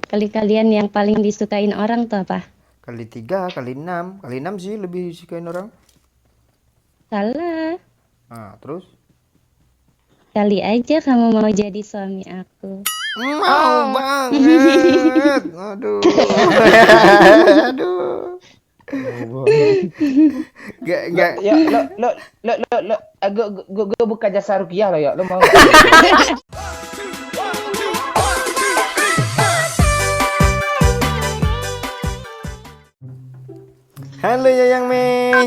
Kali kalian yang paling disukain orang tuh apa? Kali 3, kali 6. Kali 6 sih lebih disukain orang. Salah. Nah, terus? Kali aja kamu mau jadi suami aku. Mau Ah. banget. Aduh. Aduh. Gak. Ya, gue buka jasa rukiah lo ya, lo mau nggak? Halo Yayang Mei.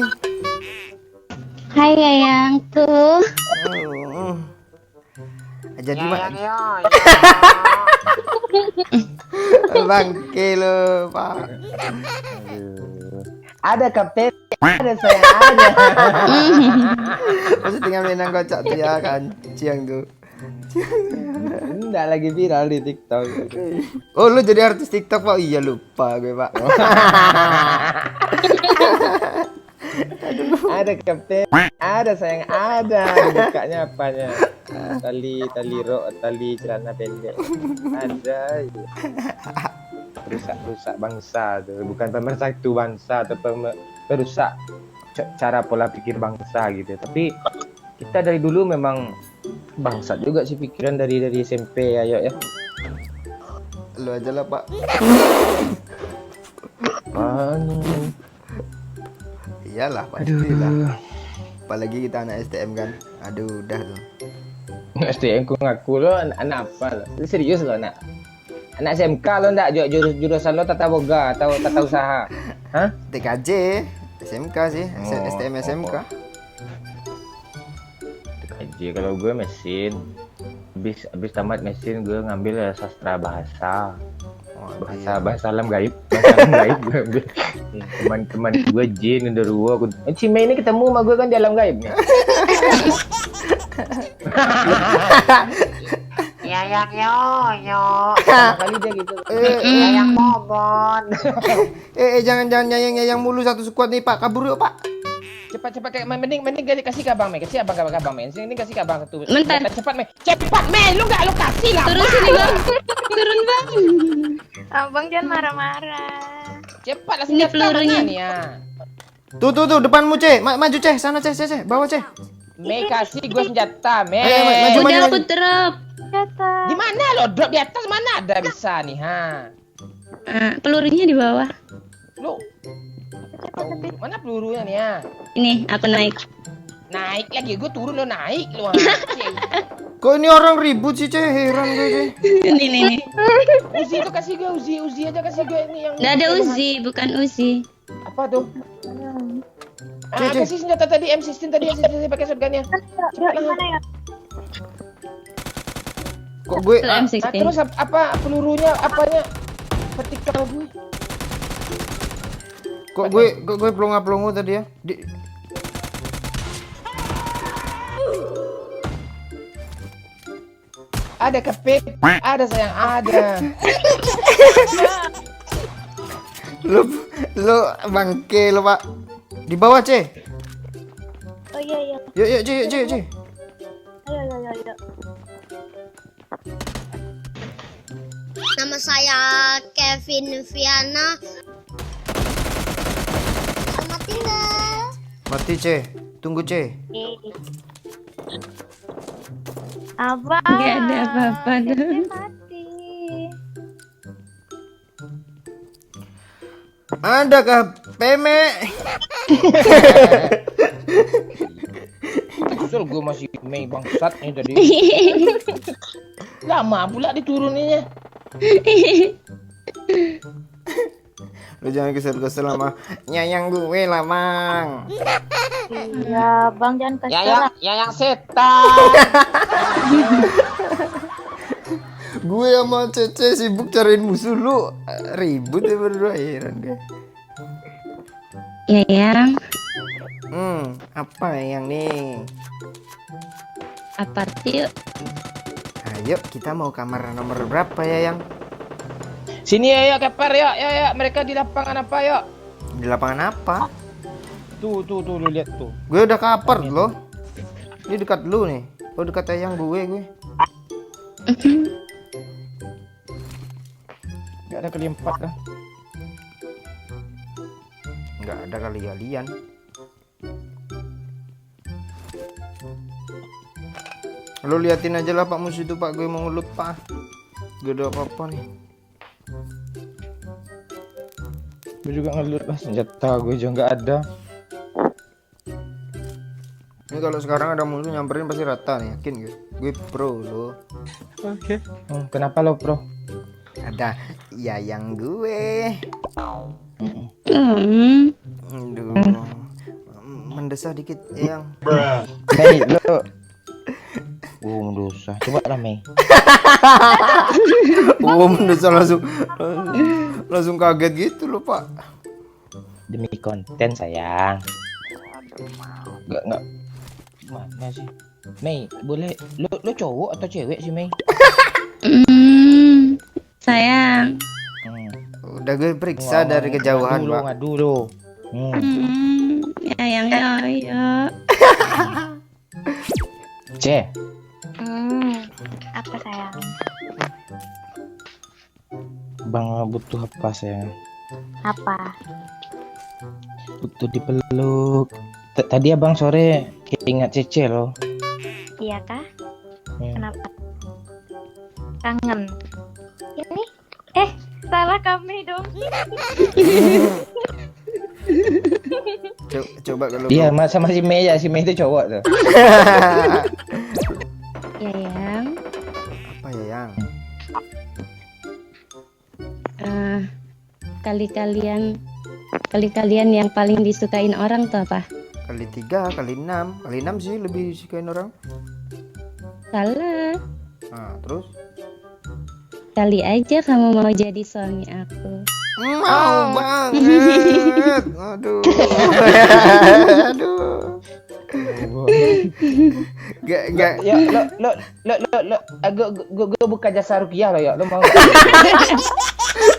Hai Yayangku. Oh. Jadi Ya, mak ya. bangke lo, Pak. Ada kapten, ada sayang, ada. Masih tinggal menang kocak tuh ya kan, siang tuh. Enggak lagi viral di TikTok. Oh, lu jadi artis TikTok, Pak? Iya, lupa gue, Pak. Ada kapten, ada sayang, ada. Bukanya apanya? Tali celana pendek. Ada. Rusak bangsa tuh, bukan pemersatu bangsa atau perusak cara pola pikir bangsa gitu. Tapi kita dari dulu memang bangsa juga sih pikiran dari SMP ayo ya. Lu aja lah, Pak. Iyalah, pastilah. Apalagi kita anak STM kan. Aduh, udah tuh. STM ku ngaku lo anak apa lo? Lu serius lo anak SMK lo ndak jurusan lo tata boga atau tata usaha? Hah? TKJ, SMK sih, STM SMK. TKJ kalau gue mesin. Habis tamat mesin gue ngambil sastra bahasa. Bahasa alam gaib. Gue ambil. Teman-teman gue Jin udah ruwo. Cime ini ketemu sama gue kan di alam gaib nih. Yayang yo. Kali dia gitu. Yayang momon. Jangan nyayang mulu satu squad nih, Pak. Kabur yuk, Pak. Cepat kayak mending kasih ke abang Me. Kasih abang Me. Sini kasih ke abang satu. Bentar. Cepat Me. Lu enggak lu kasih lah. Turun sini bang. Turun bang. Abang jangan marah-marah. Cepat lah Ini senjata pelurunya. mana nih ya. Tuh depanmu, Ce. Maju, Ce. Sana, Ce. Bawa, Ce. Me kasih gue senjata, Me. Maju. Udah aku drop. Kata. Di mana lo? Drop di atas mana ada bisa nih, ha. Pelurunya di bawah. Lu. Mana pelurunya nih ya? Ini aku naik. Naik lagi gue turun lo naik lo. Kok ini orang ribut sih, Ce? Heran gue, Ce. Ini. Uzi itu kasih gue Uzi aja kasih gue ini yang. Nggak ada Uzi, bukan Uzi. Apa tuh? Cek. Kasih senjata tadi M16 tadi pakai shotgunnya. Cepat lah. Gimana ya? Kok gue Itu M16. Terus apa pelurunya apanya? Vertikal gue. kok gue pelongo tadi ya? Ada kepet, ada sayang, ada. Lu bangke lo, Pak. Di bawah, Ce. Oh iya. Yuk, Ce. Ayo. Nama saya Kevin Viana. Selamat tinggal. Mati, Ce. Tunggu, Ce. Abang. Nggak ada apa-apa tuh. Mati. Adakah Peme? Kesel gue masih Mei bangsat nih tadi. Lama pula dituruninya. Lu jangan kesel sama nyayang gue lah, Bang. Iya, Bang jangan kasih lah. Yayang setan. Gue sama Cece sibuk cariin musuh, lu ribut ya berdua, heran gue. Yayang, Apa yang nih? aparti yuk. Ayo, kita mau kamar nomor berapa ya, Yang? Sini ya keper ya. Mereka di lapangan apa ya? Di lapangan apa? Tuh lu lihat tuh. Gue udah kaper loh. Ini dekat lu nih. Oh, dekat Yang gue. Gak ada kali 4 lah. Nggak ada kali kalian. Lo liatin aja lah Pak musuh itu Pak, gue mau ngelut Pak. Gak ada apa-apa nih. Gue juga ngelut lah, senjata gue juga nggak ada. Ini kalau sekarang ada musuh nyamperin pasti rata nih, yakin gue. Gue pro lo. Oke. Kenapa lo pro? Ada Yayang gue. Hmm. Aduh. Mendesah dikit Yayang. Mei lo. Mendosa. Coba lah Mei. Mendesah langsung kaget gitu lo Pak. Demi konten sayang. Enggak. Mana sih? Mei, boleh lo cowok atau cewek sih Mei? Sayang. Udah gue periksa dari kejauhan Pak. Ngadu lo. Sayang ya. C. Apa sayang? Bang butuh apa sayang? Apa? Butuh dipeluk. Tadi abang sore ingat Cece loh. Iya kah? Kenapa? Kangen. Ini? Salah kami dong. Coba kalau Iya, sama si Mei ya, si Mei itu cowok tuh. Yayang. apa Yayang? Kali-kalian yang paling disukain orang tuh apa? Kali 3, kali 6. Kali 6 sih lebih disukain orang. Salah. Nah, terus? Kali aja kamu mau jadi suami aku. Mau banget. Aduh. Aduh. Gak. Ya, lo, gue buka jasa rupiah lo ya, lo mau?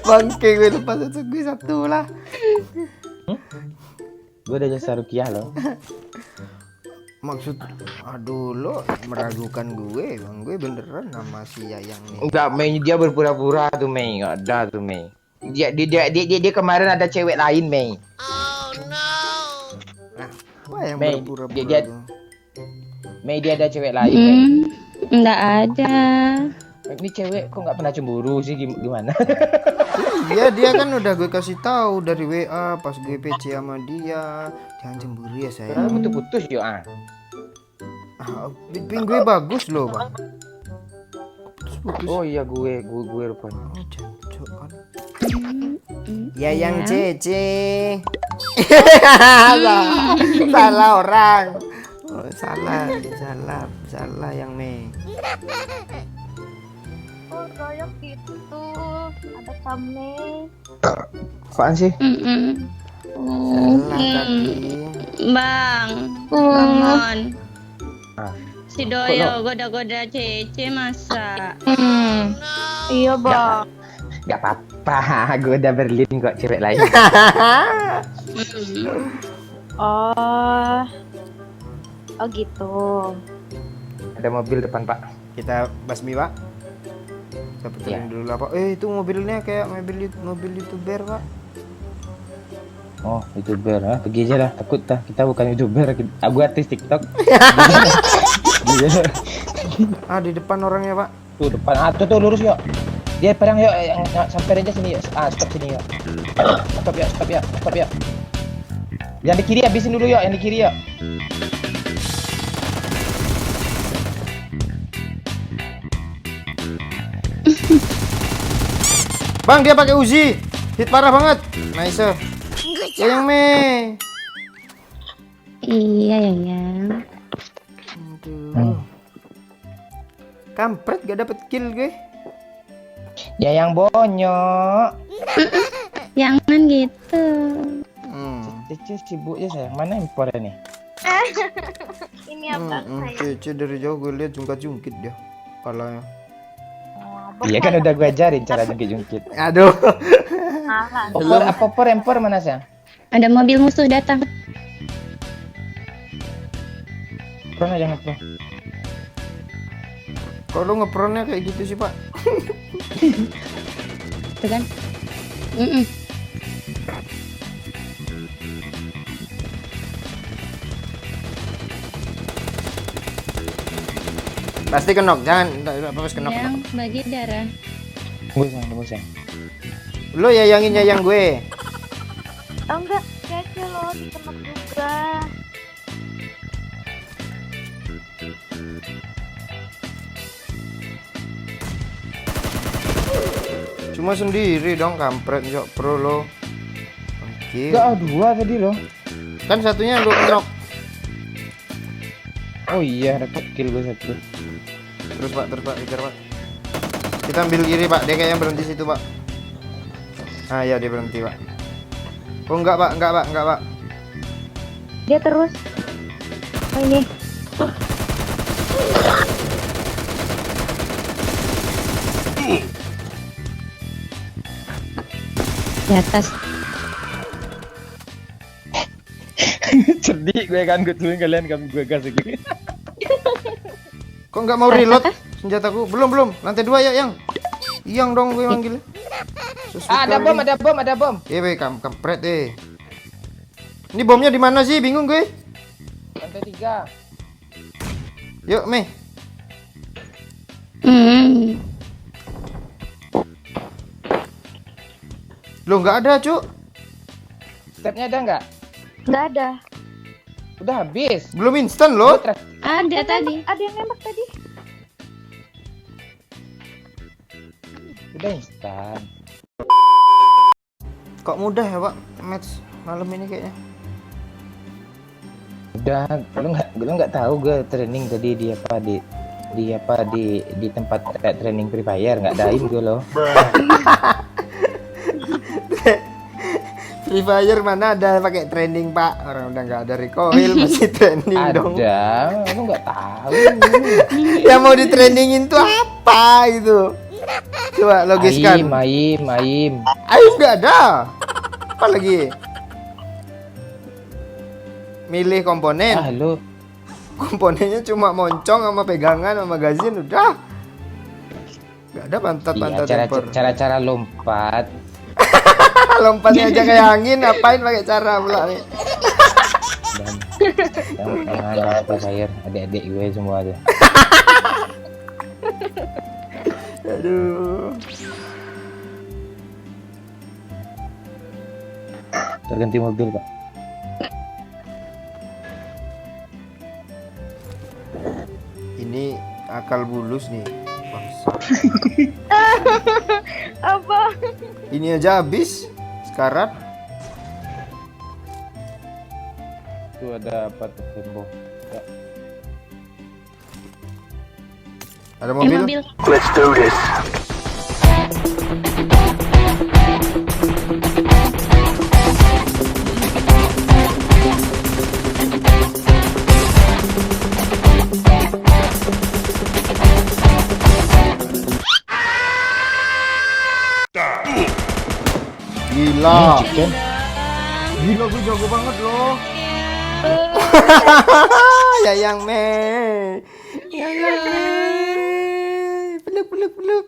Bangke gue lepas gue satu lah. Gue ada jasa rupiah lo. Maksud, aduh lo meragukan gue, bang gue beneran nama si Yayang nih. Enggak, Mei dia berpura-pura tuh Mei, nggak ada tuh Mei. Dia kemarin ada cewek lain Mei. Apa yang Mei, berpura-pura dia- tuh? Mei dia ada cewek lain Mei. Enggak ada. Ini cewek kok nggak pernah cemburu sih gimana? Iya dia kan udah gue kasih tahu dari WA pas gue PC sama dia, jangan cemburu ya Karena sayang. putus yo ah. Ping gue bagus loh bang. Putus. Oh iya gue rupanya. Oh, jancok kan. Yayang Cece. Salah orang. Oh, salah yang Mei. Oh, royok gitu. Ada kami. Apaan sih? Salah tadi. Bang, come on. Ah. Si Doyo goda-goda Cece masa. Iya bang. Gak apa-apa, gue udah Berlin kok cewek lain. Oh gitu. Ada mobil depan Pak. Kita basmi pak. Kita puterin dulu lah pak. Itu mobilnya kayak mobil YouTuber pak. Oh, YouTuber, pergi aja lah, takut dah. Kita bukan YouTuber, aku artis TikTok. Di depan orangnya pak. Tuh depan, tuh lurus yuk. Dia perang yuk, sampai aja sini yuk. Stop sini yuk. Stop ya. Yang di kiri habisin dulu yuk, yang di kiri yuk. Bang dia pakai Uzi, hit parah banget. Nice. Yang Mei. Iya Yayang. Aduh. Kampret gak dapet kill gue. Ya yang bonyok. Jangan gitu. Cece sibuk ya sayang, mana impornya nih? Ini apa sayang? Cece dari jauh gue lihat jungkat-jungkit dia palanya. Iya kan udah gue ajarin cara jungkit-jungkit. Aduh. Empor mana sayang? Ada mobil musuh datang. Pro jangan pro. Kalau ngepronnya kayak gitu sih pak. Tuh kan? Mm-mm. Pasti kenok, jangan apa kenok. Yang bagi darah. Tunggu sayang. Lo yayangin gue. Oh enggak, kece loh, dikenek juga. Cuma sendiri dong, kampret Jok Pro lo. Oke. Enggak, dua tadi loh. Kan satunya lu kenok. Oh iya, dapat kill gue satu. Terus Pak, kejar Pak. Kita ambil kiri Pak, dia kayaknya berhenti situ Pak. Ah ya, dia berhenti Pak. Oh enggak Pak. Dia terus. Oh ini. Di atas. Sedih gue kan, gue tungguin kalian gue gas lagi. Kok nggak mau reload senjataku? Belum. Lantai 2 ya, Yang dong gue manggil. Ada bom. Weh, kampret Ini bomnya di mana sih? Bingung gue. Lantai 3. Yuk, Mei. Loh, nggak ada, Cuk. Stepnya ada nggak? Enggak ada. Udah habis. Belum instan loh. Ada tadi. Ada yang nembak tadi. Udah instan. Kok mudah ya, Pak? Match malam ini kayaknya. Udah, lu nggak tahu gue training tadi di tempat training Free Fire, nggak daim gue loh. Free Fire mana ada pakai training Pak? Orang udah nggak ada recoil masih training dong. Ada, lu nggak tahu. Yang mau di trainingin tuh apa itu? Coba logiskan. Maim. Ayo nggak ada. Apa lagi? Milih komponen. Ah lu. Komponennya cuma moncong sama pegangan sama magazin udah. Nggak ada pantat Iya, tempur. cara lompat. Lompatnya aja kayak angin, ngapain pakai cara pula nih? Dan yang Free Fire, adik-adik gue semua tuh. Aduh. Terganti mobil Pak. Ini akal bulus nih. Bangsa. Apa? Ini aja habis. Sekarat. Itu ada apa tuh tembok? Ya. Ada Mobil. mobil. Let's do this. Gila. Chicken. Gila, gue jago banget loh. Yayang Mei. Yayang Mei. Peluk.